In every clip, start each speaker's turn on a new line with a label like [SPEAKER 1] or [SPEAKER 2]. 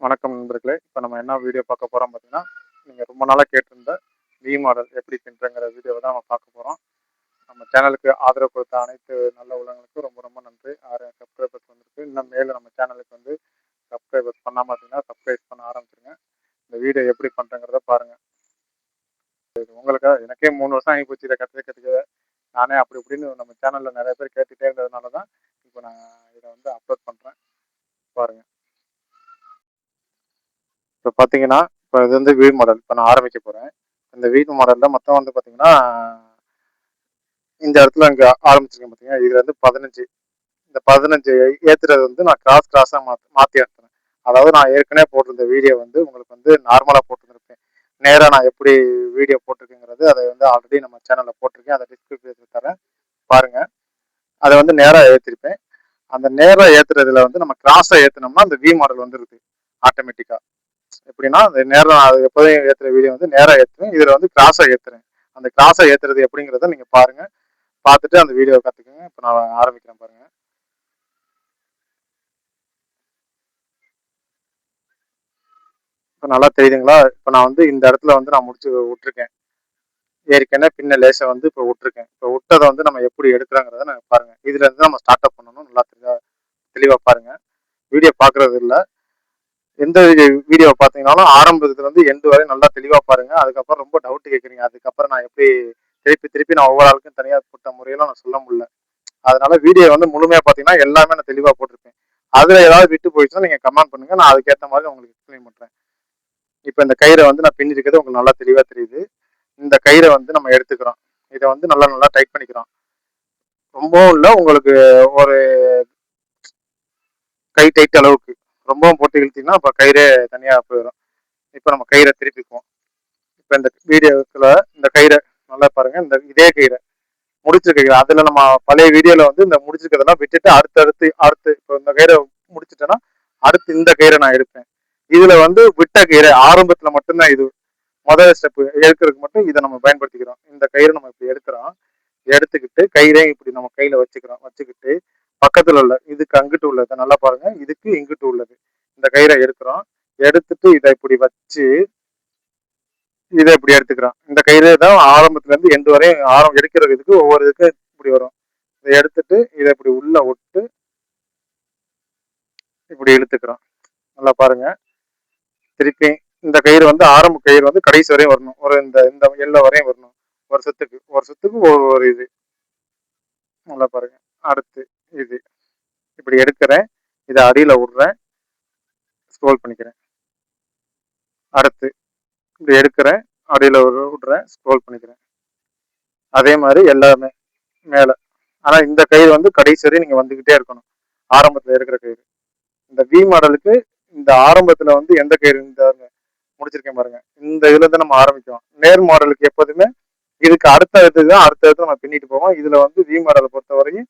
[SPEAKER 1] வணக்கம் நண்பர்களே. இப்போ நம்ம என்ன வீடியோ பார்க்க போறோம் பார்த்தீங்கன்னா, நீங்க ரொம்ப நாளா கேட்டிருந்த வி மாடல் எப்படி பின்னுறங்கிற வீடியோவ தான் நம்ம பார்க்க போறோம். நம்ம சேனலுக்கு ஆதரவு கொடுத்த அனைத்து நல்ல உள்ளவங்களுக்கும் ரொம்ப ரொம்ப நன்றி. 6 சப்ஸ்கிரைபர்ஸ் வந்திருக்கு. இன்னும் மேலும் நம்ம சேனலுக்கு வந்து சப்ஸ்கிரைபர்ஸ் பண்ணாம இருந்தீங்கன்னா, சப்ஸ்கிரைப் பண்ண ஆரம்பிச்சிருங்க. இந்த வீடியோ எப்படி பண்றேங்கிறத பாருங்க. உங்களுக்கு எனக்கே 3 வருஷம் ஆகி போச்சு இத கத்துக்க. நானே அப்படி இப்படின்னு நம்ம சேனல்ல நிறைய பேர் கேட்டுட்டே இருந்ததுனால தான் இப்போ நான் இத வந்து அப்லோட் பண்றேன். பாருங்க. இப்போ பார்த்தீங்கன்னா, இப்போ இது வந்து வி மாடல். இப்போ நான் ஆரம்பிக்க போறேன். இந்த வி மாடல்ல மொத்தம் வந்து பார்த்தீங்கன்னா, இந்த இடத்துல இங்க ஆரம்பிச்சிருக்கேன் பார்த்தீங்கன்னா, இது வந்து 15. இந்த 15 ஏத்துறது வந்து நான் கிராஸா மாத்தி ஏத்துறேன். அதாவது நான் ஏற்கனவே போட்டிருந்த வீடியோ வந்து உங்களுக்கு வந்து நார்மலா போட்டுருந்திருப்பேன். நேரா நான் எப்படி வீடியோ போட்டிருக்கேங்கிறது அதை வந்து ஆல்ரெடி நம்ம சேனல்ல போட்டிருக்கேன். அதை டிஸ்கிரிப்ஷன்ல தரேன் பாருங்க. அதை வந்து நேரா ஏத்திருப்பேன். அந்த நேரா ஏத்துறதுல வந்து நம்ம கிராஸா ஏத்துனோம்னா அந்த வி மாடல் வந்துருது ஆட்டோமேட்டிக்கா. எப்படின்னா அந்த நேரம் அது எப்போதும் ஏத்துற வீடியோ வந்து நேரா ஏத்துவேன். இதுல வந்து கிராஸா ஏத்துறேன். அந்த கிராஸா ஏத்துறது எப்படிங்கிறத நீங்க பாருங்க. பார்த்துட்டு அந்த வீடியோ கத்துக்கங்க. இப்போ நான் ஆரம்பிக்கிறேன் பாருங்க. இப்போ நல்லா தெரியுதுங்களா? இப்போ நான் வந்து இந்த இடத்துல வந்து நான் முடிச்சு விட்டுருக்கேன். ஏற்கனவே பின்ன லேசா வந்து இப்போ விட்டுருக்கேன். இப்போ விட்டதை வந்து நம்ம எப்படி எடுக்கிறோங்கிறத நான் பாருங்க. இதுல இருந்து நம்ம ஸ்டார்ட் அப் பண்ணணும். நல்லா தெளிவா பாருங்க. வீடியோ பார்க்கறது இல்ல. எந்த வீடியோ பார்த்தீங்கன்னாலும் ஆரம்பத்துல இருந்து எண்டு வரை நல்லா தெளிவா பாருங்க. அதுக்கப்புறம் ரொம்ப டவுட் கேட்குறீங்க. அதுக்கப்புறம் நான் எப்படி திருப்பி திருப்பி நான் ஒவ்வொரு ஆளுக்கும் தனியா போட்ட முறையெல்லாம் நான் சொல்ல முடியல. அதனால வீடியோ வந்து முழுமையா பார்த்தீங்கன்னா எல்லாமே நான் தெளிவா போட்டிருப்பேன். அதுல ஏதாவது விட்டு போயிடுச்சுன்னா நீங்க கமெண்ட் பண்ணுங்க. நான் அதுக்கேற்ற மாதிரி உங்களுக்கு எக்ஸ்பிளைன் பண்றேன். இப்போ இந்த கயிறை வந்து நான் பின்னிருக்கிறது உங்களுக்கு நல்லா தெளிவா தெரியுது. இந்த கயிறை வந்து நம்ம எடுத்துக்கிறோம். இதை வந்து நல்லா நல்லா டைட் பண்ணிக்கிறோம். ரொம்பவும் இல்லை உங்களுக்கு ஒரு கை டைட் அளவுக்கு. ரொம்பவும் போட்டு இழுத்தீங்கன்னா அப்போ கயிறே தனியா போயிடும். இப்போ நம்ம கயிறை திருப்பிக்குவோம். இப்போ இந்த வீடியோக்குள்ள இந்த கயிறை நல்லா பாருங்க. இந்த இதே கயிறை முடிச்சிருக்கீங்க. அதுல நம்ம பழைய வீடியோல வந்து இந்த முடிச்சிருக்கிறதெல்லாம் விட்டுட்டு அடுத்து இப்போ இந்த கயிறை முடிச்சுட்டேன்னா அடுத்து இந்த கயிறை நான் எடுப்பேன். இதுல வந்து விட்ட கயிறை ஆரம்பத்துல மட்டும்தான் இது முதல் ஸ்டெப் எடுக்கிறதுக்கு மட்டும் இதை நம்ம பயன்படுத்திக்கிறோம். இந்த கயிறை நம்ம இப்படி எடுக்கிறோம். எடுத்துக்கிட்டு கயிறையும் இப்படி நம்ம கையில வச்சுக்கிறோம். வச்சுக்கிட்டு பக்கத்துல உள்ள இதுக்கு அங்கிட்டு உள்ளது நல்லா பாருங்க. இதுக்கு இங்கிட்டு உள்ளது இந்த கயிறை எடுக்கிறோம். எடுத்துட்டு இதை இப்படி வச்சு இதை இப்படி எடுத்துக்கிறோம். இந்த கயிறு தான் ஆரம்பத்துல இருந்து எண்டு வரையும் எடுக்கிற இதுக்கு ஒவ்வொரு இதுக்கு இப்படி வரும். இதை எடுத்துட்டு இதை இப்படி உள்ள விட்டு இப்படி இழுத்துக்கிறோம். நல்லா பாருங்க. திருப்பி இந்த கயிறு வந்து ஆரம்ப கயிறு வந்து கடைசி வரையும் வரணும். ஒரு இந்த இந்த எல்லை வரையும் வரணும். ஒரு சுத்துக்கு ஒரு இது நல்லா பாருங்க. அடுத்து இது இப்படி எடுக்கிறேன். இதை அடியில விடுறேன். ஸ்க்ரோல் பண்ணிக்கிறேன். அடுத்து இப்படி எடுக்கிறேன். அடியில விடுறேன். ஸ்க்ரோல் பண்ணிக்கிறேன். அதே மாதிரி எல்லாமே மேல. ஆனா இந்த கயிறு வந்து கடைசி வரையும் நீங்க வந்துகிட்டே இருக்கணும். ஆரம்பத்துல இருக்கிற கயிறு. இந்த வி மாடலுக்கு இந்த ஆரம்பத்துல வந்து எந்த கயிறு இந்த முடிச்சிருக்கேன் பாருங்க. இந்த இதுல இருந்து நம்ம ஆரம்பிக்கிறோம். நேர் மாடலுக்கு எப்போதுமே இதுக்கு அடுத்த நம்ம பின்னிட்டு போவோம். இதுல வந்து வி மாடலை பொறுத்தவரையும்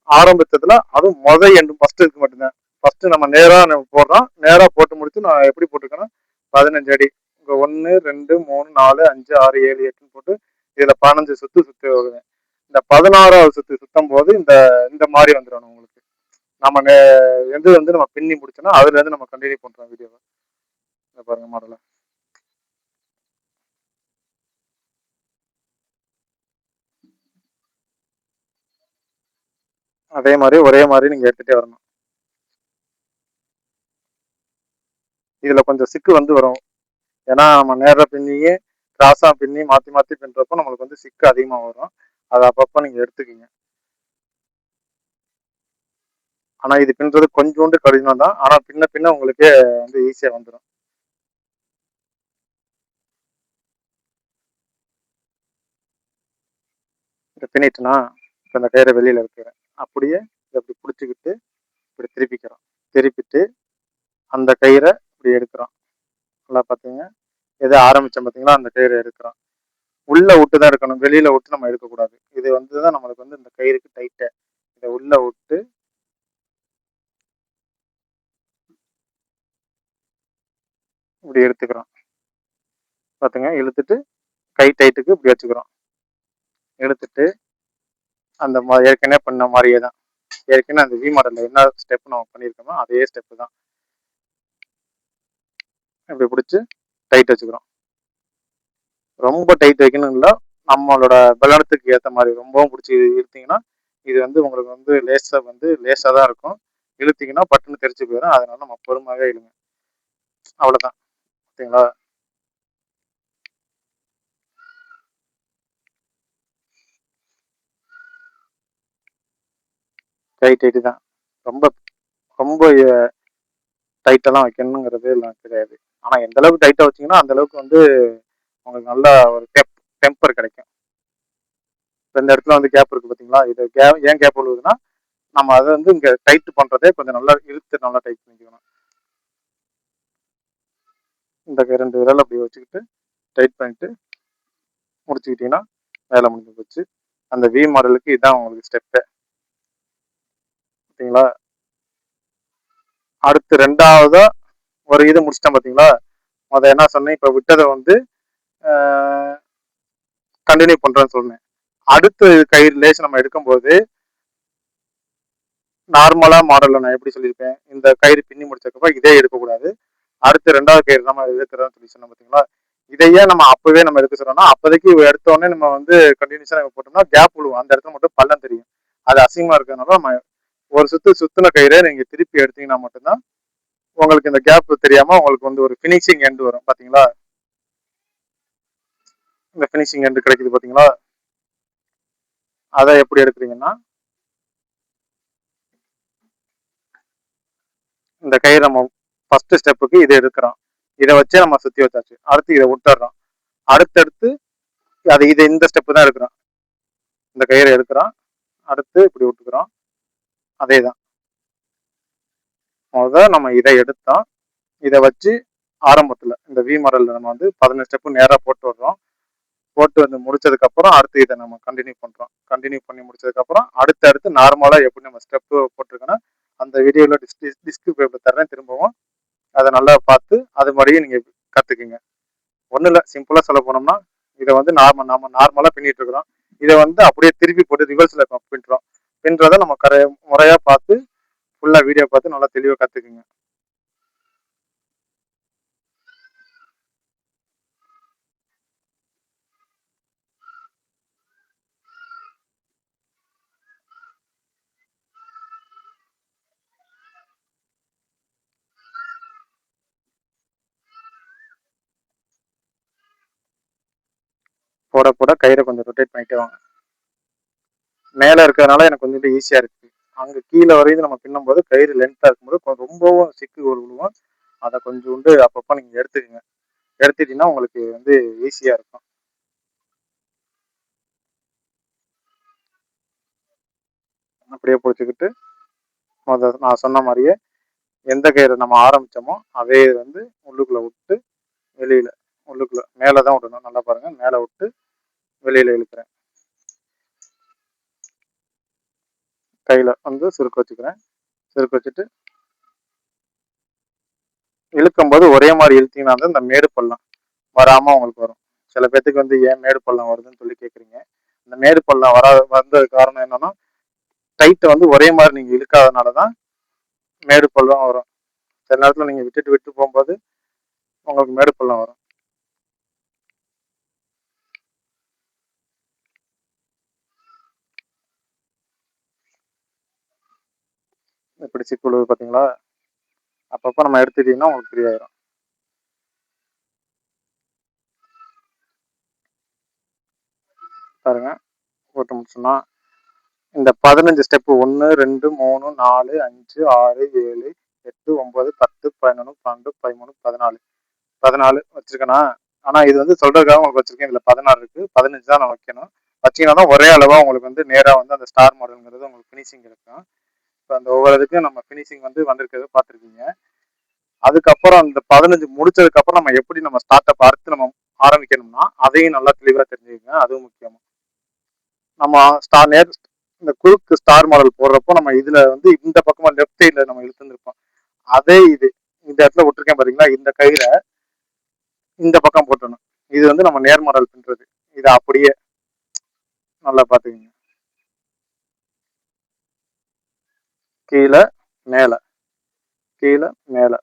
[SPEAKER 1] ஆரம்பிச்சதுல அதுவும் எண்டு ஃபர்ஸ்ட் இருக்கு மட்டும்தான். ஃபர்ஸ்ட் நம்ம நேரா போடுறோம். நேரா போட்டு முடிச்சு நான் எப்படி போட்டிருக்கேன்னா 15 அடி. இங்க 1 2 3 4 5 6 7 8 போட்டு இதுல 15 சுத்தி வருவேன். இந்த 16வது சுத்தும் போது இந்த இந்த மாதிரி வந்துடும் உங்களுக்கு. நம்ம எது வந்து நம்ம பின்னி முடிச்சோன்னா அதுல இருந்து நம்ம கண்டினியூ பண்றோம் வீடியோவை. பாருங்க மாடல. அதே மாதிரி ஒரே மாதிரி நீங்க எடுத்துட்டே வரணும். இதுல கொஞ்சம் சிக்கு வந்து வரும். ஏன்னா நம்ம நேர பின்னியே கிராஸா பின்னி மாத்தி மாத்தி பின்றப்போ நம்மளுக்கு வந்து சிக்கு அதிகமா வரும். அதை அப்பப்போ நீங்க எடுத்துக்கிங்க. ஆனா இது பின்றது கொஞ்சோண்டு கடினம் தான். ஆனா பின்ன பின்ன உங்களுக்கே வந்து ஈஸியா வந்துடும். இதை பின்னிட்டுனா இப்போ இந்த கயிறை வெளியில இருக்கிறேன். அப்படியே இதை இப்படி பிடிச்சிக்கிட்டு இப்படி திருப்பிக்கிறோம். திருப்பிட்டு அந்த கயிறை இப்படி எடுக்கிறோம். நல்லா பார்த்தீங்க. எதை ஆரம்பிச்சோம் பார்த்தீங்களா அந்த கயிறை எடுக்கிறோம். உள்ள விட்டு தான் இருக்கணும். வெளியில விட்டு நம்ம எடுக்கக்கூடாது. இது வந்து தான் நம்மளுக்கு வந்து இந்த கயிறுக்கு டைட்டு. இதை உள்ள விட்டு இப்படி எடுத்துக்கிறோம். பார்த்துங்க இழுத்துட்டு கை டைட்டுக்கு இப்படி வச்சுக்கிறோம். எடுத்துட்டு அந்த ஏற்கனவே பண்ண மாதிரியே தான். ஏற்கனவே அந்த வி மாடலில் என்ன ஸ்டெப் நம்ம பண்ணியிருக்கோமோ அதே ஸ்டெப்பு தான். இப்படி பிடிச்சி டைட் வச்சுக்கிறோம். ரொம்ப டைட் வைக்கணும் இல்லை, நம்மளோட பலனத்துக்கு ஏற்ற மாதிரி ரொம்பவும் பிடிச்சி இழுத்தீங்கன்னா இது வந்து உங்களுக்கு வந்து லேசாக தான் இருக்கும். இழுத்தீங்கன்னா பட்டுன்னு தெரிச்சு போயிடும். அதனால நம்ம பொறுமையாகவே இழுங்க. அவ்வளோதான். ஓகேங்களா? டைட் தான். ரொம்ப ரொம்ப டைட்டெல்லாம் வைக்கணுங்கிறது எல்லாம் கிடையாது. ஆனால் எந்த அளவுக்கு டைட்டாக வச்சிங்கன்னா அந்த அளவுக்கு வந்து உங்களுக்கு நல்ல ஒரு டெம்பர் கிடைக்கும். இந்த இடத்துல வந்து கேப் இருக்குது பார்த்தீங்களா? இது ஏன் கேப் விழுவுதுன்னா நம்ம அதை வந்து இங்கே டைட் பண்ணுறதே கொஞ்சம் நல்லா இழுத்து நல்லா டைட் பண்ணிக்கணும். இந்த 2 விரல் அப்படி வச்சுக்கிட்டு டைட் பண்ணிட்டு முடிச்சுக்கிட்டீங்கன்னா வேலை முடிஞ்சு போச்சு. அந்த வி மாடலுக்கு இதுதான் உங்களுக்கு ஸ்டெப்பு. ஓகேங்களா? அடுத்து 2வதா ஒரு இது முடிச்சிட்டேன் பார்த்தீங்களா? என்ன சொன்னேன், இப்போ விட்டதை வந்து கண்டினியூ பண்ணுறேன்னு சொன்னேன். அடுத்த கயிறு லேஸ் நம்ம எடுக்கும்போது நார்மலாக மாடலில் நான் எப்படி சொல்லியிருப்பேன், இந்த கயிறு பின்னி முடிச்சதுக்கப்புறம் இதே எடுக்கக்கூடாது. அடுத்து 2வது கயிறு நம்ம எடுக்கிறோம்னு சொல்லி சொன்னோம் பார்த்தீங்களா? இதையே நம்ம அப்பவே நம்ம எடுக்க சொன்னோம்னா அப்போதைக்கு எடுத்தோடனே நம்ம வந்து கண்டினியூஸாக போட்டோம்னா கேப் விழுவும். அந்த இடத்துல மட்டும் பள்ளம் தெரியும். அது அசிங்கமாக இருக்கிறதுனால நம்ம ஒரு சுத்தின கயிறை நீங்கள் திருப்பி எடுத்தீங்கன்னா மட்டும்தான் உங்களுக்கு இந்த கேப் தெரியாமல் உங்களுக்கு வந்து ஒரு ஃபினிஷிங் எண்டு வரும். பார்த்தீங்களா? இந்த ஃபினிஷிங் எண்டு கிடைக்குது பார்த்தீங்களா? அதை எப்படி எடுக்கிறீங்கன்னா இந்த கயிறு நம்ம ஃபர்ஸ்ட் ஸ்டெப்புக்கு இதை எடுக்கிறோம். இதை வச்சே நம்ம சுற்றி வச்சாச்சு. அடுத்து இதை விட்டுறோம். அடுத்தடுத்து இது இந்த ஸ்டெப்பு தான் எடுக்கிறோம். இந்த கயிறை எடுக்கிறோம். அடுத்து இப்படி விட்டுக்கிறோம். அதே தான். நம்ம இதை எடுத்தோம். இதை வச்சு ஆரம்பத்தில் இந்த வி மாடலில் நம்ம வந்து 15 ஸ்டெப்பு நேராக போட்டு வர்றோம். போட்டு வந்து முடிச்சதுக்கப்புறம் அடுத்து இதை நம்ம கண்டினியூ பண்ணுறோம். கண்டினியூ பண்ணி முடிச்சதுக்கப்புறம் அடுத்து நார்மலாக எப்படி நம்ம ஸ்டெப்பு போட்டிருக்கோன்னா அந்த வீடியோவில் டிஸ்கிரிப்ஷனில் தர்றேன் திரும்பவும். அதை நல்லா பார்த்து அது மாதிரியே நீங்கள் கற்றுக்குங்க. ஒன்றும் இல்லை, சிம்பிளாக சொல்ல போனோம்னா இதை வந்து நம்ம நார்மலாக பின்னிட்டு இருக்கிறோம். இதை வந்து அப்படியே திருப்பி போட்டு ரிவர்ஸில் பின்னுறோம். பின்றதை நம்ம முறையாக பார்த்து ஃபுல்லாக வீடியோ பார்த்து நல்லா தெளிவாக கற்றுக்குங்க. போட போட கயிறை கொஞ்சம் ரொட்டேட் பண்ணிட்டே வாங்க. மேலே இருக்கிறதுனால எனக்கு கொஞ்சம் ஈஸியாக இருக்குது. அங்கே கீழே வரையும் நம்ம பின்னும்போது கயிறு லென்த்தாக இருக்கும்போது ரொம்பவும் சிக்கு விழுவோம். அதை கொஞ்சோண்டு அப்பப்போ நீங்கள் எடுத்துக்கங்க. எடுத்துட்டீங்கன்னா உங்களுக்கு வந்து ஈஸியாக இருக்கும். அப்படியே பிடிச்சிக்கிட்டு நான் சொன்ன மாதிரியே எந்த கயிறு நம்ம ஆரம்பித்தோமோ அதே வந்து உள்ளுக்குள்ளே விட்டு வெளியில் உள்ளுக்குள்ளே மேலே தான் விடணும். நல்லா பாருங்கள், மேலே விட்டு வெளியில் இழுக்கிறேன். கையில் வந்து சுருக்கு வச்சுக்கிறேன். சுருக்கு வச்சுட்டு இழுக்கும்போது ஒரே மாதிரி இழுத்தீங்கன்னா வந்து இந்த மேடு பள்ளம் வராமல் உங்களுக்கு வரும். சில பேர்த்துக்கு வந்து ஏன் மேடு பள்ளம் வருதுன்னு சொல்லி கேட்குறீங்க. இந்த மேடு பள்ளம் வந்தது காரணம் என்னன்னா டைட்டை வந்து ஒரே மாதிரி நீங்கள் இழுக்காதனால தான் மேடு பள்ளம் வரும். சில நேரத்தில் நீங்கள் விட்டு போகும்போது உங்களுக்கு மேடு பள்ளம் வரும். இப்படி சிக்குழுது பார்த்தீங்களா? அப்பப்போ நம்ம எடுத்துட்டீங்கன்னா உங்களுக்கு ஃப்ரீ ஆயிரும். பாருங்க, போட்டு முடிச்சோம்னா இந்த 15 ஸ்டெப்பு 1 2 3 4 5 6 7 8 9 10 11 12 13 14 வச்சிருக்கேனா? ஆனால் இது வந்து சொல்றதுக்காக உங்களுக்கு வச்சிருக்கேன். இதில் 16 இருக்கு. 15 தான் நான் வைக்கணும். வச்சிங்கன்னா தான் ஒரே அளவாக உங்களுக்கு வந்து நேராக வந்து அந்த ஸ்டார் மாடலுங்கிறது உங்களுக்கு ஃபினிஷிங் இருக்கும். இப்போ அந்த ஒவ்வொரு இதுக்கும் நம்ம ஃபினிஷிங் வந்து வந்திருக்கிறது பார்த்துருக்கீங்க. அதுக்கப்புறம் அந்த 15 முடிச்சதுக்கப்புறம் நம்ம எப்படி நம்ம ஸ்டார்ட் அப் அடுத்து நம்ம ஆரம்பிக்கணும்னா அதையும் நல்லா தெளிவாக தெரிஞ்சுக்கங்க. அதுவும் முக்கியம். நம்ம இந்த குறுக்கு ஸ்டார் மாடல் போடுறப்போ நம்ம இதுல வந்து இந்த பக்கமா லெஃப்ட் சைட்ல நம்ம இழுத்துருப்போம். அதே இந்த இடத்துல விட்டுருக்கேன் பாத்தீங்களா? இந்த கயிறை இந்த பக்கம் போட்டணும். இது வந்து நம்ம நேர் மாடல் பண்றது. இதை அப்படியே நல்லா பாத்துக்கங்க. கீழே மேல கீழே மேல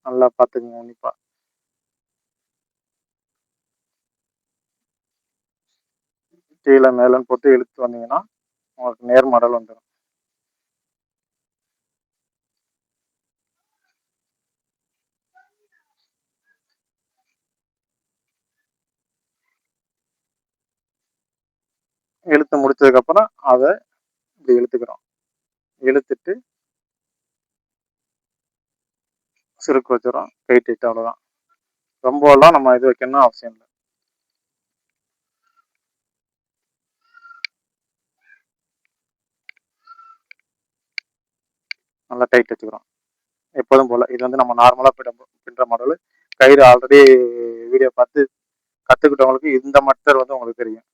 [SPEAKER 1] நல்லா பாத்துக்கங்க உன்னிப்பா. கீழே மேலன்னு போட்டு இழுத்து வந்தீங்கன்னா உங்களுக்கு நேர் மாடல் வந்துடும். இழுத்து முடிச்சதுக்கப்புறம் அதை இப்படி இழுத்துக்கிறோம். இழுத்துட்டு சுருக்கு வச்சிடும். கை டைட், அவ்வளோதான். ரொம்பலாம் நம்ம இது வைக்கணும்னு அவசியம் இல்லை. நல்லா டைட் வச்சுக்கிறோம் எப்போதும் போல். இது வந்து நம்ம நார்மலாக பின்னுற மாடல். கயிறு ஆல்ரெடி வீடியோ பார்த்து கற்றுக்கிட்டவங்களுக்கு இந்த மெத்தட் வந்து உங்களுக்கு தெரியும்.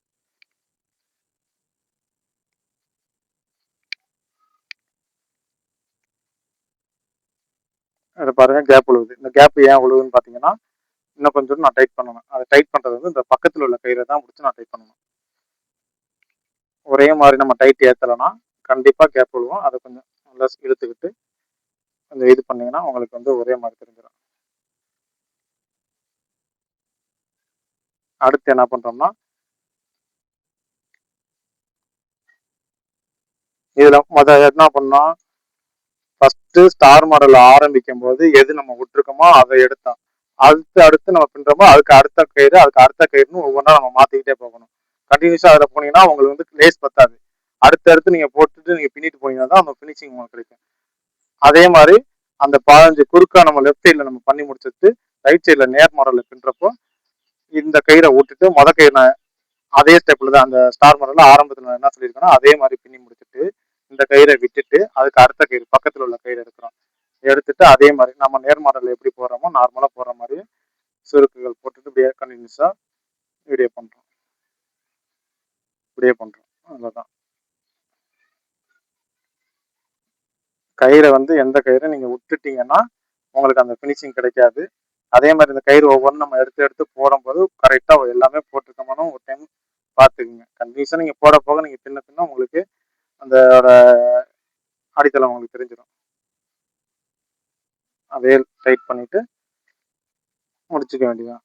[SPEAKER 1] அதை பாருங்க, கேப் உழுவுது. இந்த கேப் ஏன் உழுவுதுன்னு பார்த்தீங்கன்னா, இன்னும் கொஞ்சம் நான் டைட் பண்ணணும். அதை டைட் பண்ணுறது வந்து இந்த பக்கத்தில் உள்ள கயிறை தான் முடிச்சு நான் டைட் பண்ணணும். ஒரே மாதிரி நம்ம டைட் ஏற்றலைன்னா கண்டிப்பாக கேப் விழுவும். அதை கொஞ்சம் நல்லா இழுத்துக்கிட்டு கொஞ்சம் இது பண்ணிங்கன்னா உங்களுக்கு வந்து ஒரே மாதிரி தெரிஞ்சிடும். அடுத்து என்ன பண்ணுறோம்னா, இதில் என்ன பண்ணோம், ஃபஸ்ட்டு ஸ்டார் மாடல் ஆரம்பிக்கும் போது எது நம்ம விட்டுருக்கோமோ அதை எடுத்தோம். அடுத்து நம்ம பின்றோமோ அதுக்கு அடுத்த கயிறுன்னு ஒவ்வொன்றா நம்ம மாற்றிக்கிட்டே போகணும். கண்டினியூஸாக அதில் போனீங்கன்னா உங்களுக்கு வந்து லேஸ் பத்தாது. அடுத்து நீங்கள் போட்டுட்டு நீங்கள் பின்னிட்டு போனீங்கன்னா தான் அந்த ஃபினிஷிங் உங்களுக்கு கிடைக்கும். அதே மாதிரி அந்த 15 குறுக்கா நம்ம லெஃப்ட் சைடில் நம்ம பண்ணி முடிச்சுட்டு ரைட் சைடில் நேர் மாடலில் பின்றப்போ இந்த கயிறை விட்டுட்டு கயிறு அதே ஸ்டெப்பில் தான் அந்த ஸ்டார் மாடலில் ஆரம்பத்தில் என்ன சொல்லியிருக்கேன்னா அதே மாதிரி பின்னி முடிச்சுட்டு இந்த கயிறை விட்டுட்டு அதுக்கு அடுத்த கயிறு பக்கத்தில் உள்ள கயிறு எடுக்கிறோம். எடுத்துட்டு அதே மாதிரி நம்ம நேர் மாடலில் எப்படி போடுறோமோ நார்மலாக போடுற மாதிரி சுருக்குகள் போட்டுட்டு இப்படியே கண்டினியூஸாக இப்படியே பண்ணுறோம். அவ்வளோதான். கயிறை வந்து எந்த கயிறை நீங்கள் விட்டுட்டீங்கன்னா உங்களுக்கு அந்த ஃபினிஷிங் கிடைக்காது. அதே மாதிரி இந்த கயிறு ஒவ்வொன்றும் நம்ம எடுத்து போடும்போது கரெக்டாக எல்லாமே போட்டிருக்கோம்னு ஒரு டைம் பார்த்துக்குங்க. கண்டினியூஸாக நீங்கள் போட போக நீங்கள் பின்ன உங்களுக்கு அந்த அடித்தளம் உங்களுக்கு தெரிஞ்சிடும். அதே டைட் பண்ணிட்டு முடிச்சுக்க வேண்டியதான்.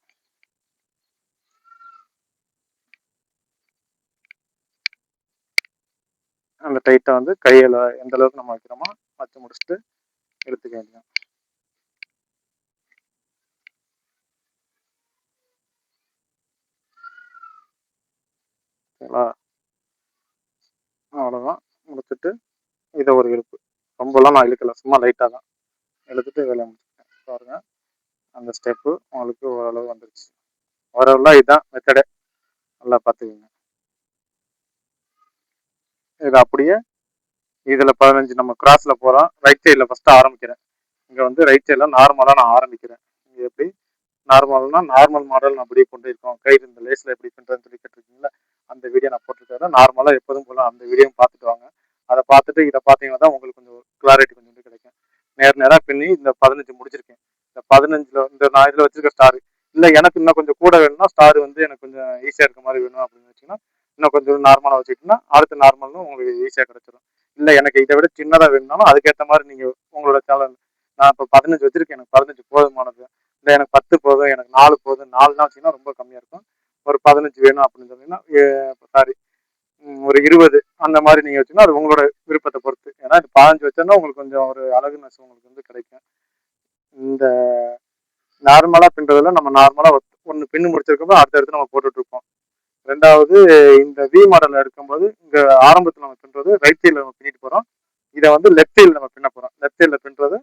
[SPEAKER 1] அந்த டைட்டை வந்து கையில் எந்த அளவுக்கு நம்ம வைக்கிறோமோ வச்சு முடிச்சுட்டு எடுத்துக்க வேண்டியதான். ஓகேங்களா? அவ்வளோதான். முடிச்சுட்டு இதை ஒரு இழுப்பு. ரொம்பலாம் நான் இழுக்கலை, சும்மா லைட்டாக தான் இழுத்துட்டு வேலையை முடிச்சுட்டேன். பாருங்க, அந்த ஸ்டெப்பு உங்களுக்கு ஓரளவு வந்துருச்சு. ஓரளவுலாம் இதுதான் மெத்தடே. நல்லா பார்த்துக்குங்க. இது அப்படியே இதில் 15 நம்ம கிராஸில் போகிறோம். ரைட் சைடில் ஃபஸ்ட்டு ஆரம்பிக்கிறேன். இங்கே வந்து ரைட் சைடில் நார்மலாக நான் ஆரம்பிக்கிறேன். இங்கே எப்படி நார்மல்னா நார்மல் மாடல் நான் அப்படியே கொண்டு இருக்கோம். கயிறு இந்த லேஸில் எப்படி பண்ணுறதுன்னு சொல்லி கேட்டிருக்கீங்களா, அந்த வீடியோ நான் போட்டிருக்கேன். நார்மலாக எப்போதும் போல அந்த வீடியோவும் பார்த்துட்டு வாங்க. அதை பார்த்துட்டு இதை பார்த்தீங்கன்னா தான் உங்களுக்கு கொஞ்சம் கிளாரிட்டி கொஞ்சம் கிடைக்கும். நேராக பின்னி இந்த 15 முடிச்சிருக்கேன். இந்த 15ல் இந்த நான் இதில் வச்சிருக்க ஸ்டார் இல்லை, எனக்கு இன்னும் கொஞ்சம் கூட வேணும்னா ஸ்டார் வந்து எனக்கு கொஞ்சம் ஈஸியாக இருக்க மாதிரி வேணும் அப்படின்னு வச்சிங்கன்னா இன்னும் கொஞ்சம் நார்மலாக வச்சுக்கிட்டோம்னா அடுத்த நார்மல்னு உங்களுக்கு ஈஸியாக கிடைச்சிடும். இல்லை எனக்கு இதை விட சின்னதாக வேணும்னாலும் அதுக்கேற்ற மாதிரி நீங்கள் உங்களோட சேனல். நான் இப்போ 15 வச்சிருக்கேன், எனக்கு 15 போதுமானது. இல்லை எனக்கு 10 போதும், எனக்கு 4 போதும், 4 வச்சிங்கன்னா ரொம்ப கம்மியாக இருக்கும். ஒரு 15 வேணும் அப்படின்னு சொன்னீங்கன்னா சாரி ஒரு 20 அந்த மாதிரி நீங்கள் வச்சிங்கன்னா அது உங்களோட விருப்பத்தை பொறுத்து. ஏன்னா இது 15 வச்சோன்னா உங்களுக்கு கொஞ்சம் ஒரு அழகுனஸ் உங்களுக்கு வந்து கிடைக்கும். இந்த நார்மலாக பின்றதில் நம்ம நார்மலாக ஒன்று பின்னு முடிச்சிருக்கப்போ அடுத்தடுத்து நம்ம போட்டுட்ருப்போம். ரெண்டாவது இந்த வி மாடல் எடுக்கும்போது இங்கே ஆரம்பத்தில் நம்ம பின்றது ரைட் சைடில் நம்ம பின்னிட்டு போகிறோம். இதை வந்து லெஃப்ட் சைடில் நம்ம பின்ன போகிறோம். லெஃப்ட் சைடில் பின்றது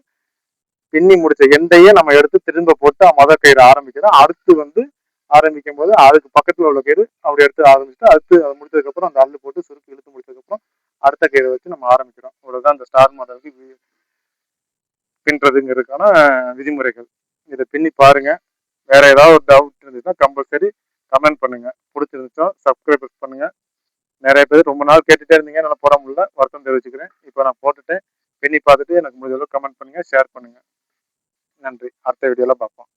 [SPEAKER 1] பின்னி முடிச்ச எண்டையே நம்ம எடுத்து திரும்ப போட்டு கயிறு ஆரம்பிக்கிறோம். அடுத்து வந்து ஆரம்பிக்கும் போது அதுக்கு பக்கத்தில் உள்ள கயிறு அப்படி எடுத்து ஆரம்பிச்சுட்டு அடுத்து அதை முடிச்சதுக்கப்புறம் அந்த அல்லு போட்டு சுருக்கி இழுத்து முடிச்சதுக்கப்புறம் அடுத்த கயிறை வச்சு நம்ம ஆரம்பிக்கிறோம். இவ்வளோதான் இந்த ஸ்டார் மாடலுக்கு பின்றதுங்கிறதுக்கான விதிமுறைகள். இதை பின்னி பாருங்க. வேற ஏதாவது ஒரு டவுட் இருந்துச்சுன்னா கம்பல்சரி கமெண்ட் பண்ணுங்க. பிடிச்சிருந்துச்சா சப்ஸ்கிரைப் பண்ணுங்க. நிறைய பேர் ரொம்ப நாள் கேட்டுட்டே இருந்தீங்க, என்னால் போட முடியல, வருத்தம் தெரிவிச்சுக்கிறேன். இப்போ நான் போட்டுட்டேன். பின்னி பார்த்துட்டு எனக்கு முடிஞ்ச அளவுக்கு கமெண்ட் பண்ணுங்க, ஷேர் பண்ணுங்க. நன்றி. அடுத்த வீடியோவில் பார்ப்போம்.